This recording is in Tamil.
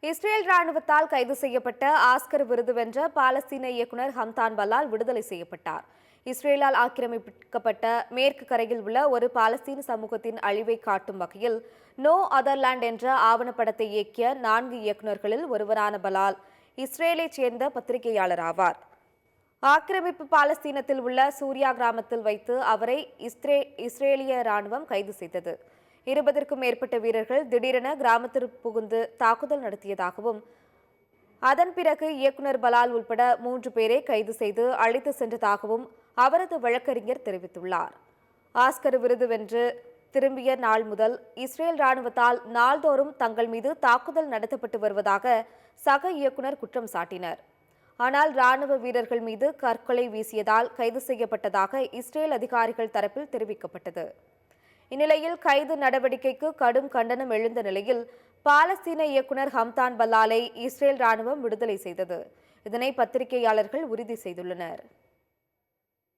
இஸ்ரேல் ராணுவத்தால் கைது செய்யப்பட்ட ஆஸ்கர் விருது வென்ற பாலஸ்தீன இயக்குனர் ஹம்தான் பலால் விடுதலை செய்யப்பட்டார். இஸ்ரேலால் ஆக்கிரமிக்கப்பட்ட மேற்கு கரையில் உள்ள ஒரு பாலஸ்தீன சமூகத்தின் அழிவை காட்டும் வகையில் நோ அதர்லாண்ட் என்ற ஆவணப்படத்தை இயக்கிய 4 இயக்குநர்களில் ஒருவரான பலால் இஸ்ரேலைச் சேர்ந்த பத்திரிகையாளர் ஆவார். ஆக்கிரமிப்பு பாலஸ்தீனத்தில் உள்ள சூரியா கிராமத்தில் வைத்து அவரை இஸ்ரேலிய ராணுவம் கைது செய்தது. 20க்கும் மேற்பட்ட வீரர்கள் திடீரென கிராமத்திற்கு புகுந்து தாக்குதல் நடத்தியதாகவும் அதன் பிறகு இயக்குனர் பலால் உள்பட 3 பேரை கைது செய்து அழைத்து சென்றதாகவும் அவரது வழக்கறிஞர் தெரிவித்துள்ளார். ஆஸ்கர் விருது வென்று திரும்பிய நாள் முதல் இஸ்ரேல் ராணுவத்தால் நாள்தோறும் தங்கள் மீது தாக்குதல் நடத்தப்பட்டு வருவதாக சக இயக்குனர் குற்றம் சாட்டினர். ஆனால் ராணுவ வீரர்கள் மீது கற்களை வீசியதால் கைது செய்யப்பட்டதாக இஸ்ரேல் அதிகாரிகள் தரப்பில் தெரிவிக்கப்பட்டது. இந்நிலையில் கைது நடவடிக்கைக்கு கடும் கண்டனம் எழுந்த நிலையில் பாலஸ்தீன இயக்குனர் ஹம்தான் பலாலை இஸ்ரேல் ராணுவம் விடுதலை செய்தது. இதனை பத்திரிகையாளர்கள் உறுதி செய்துள்ளனர்.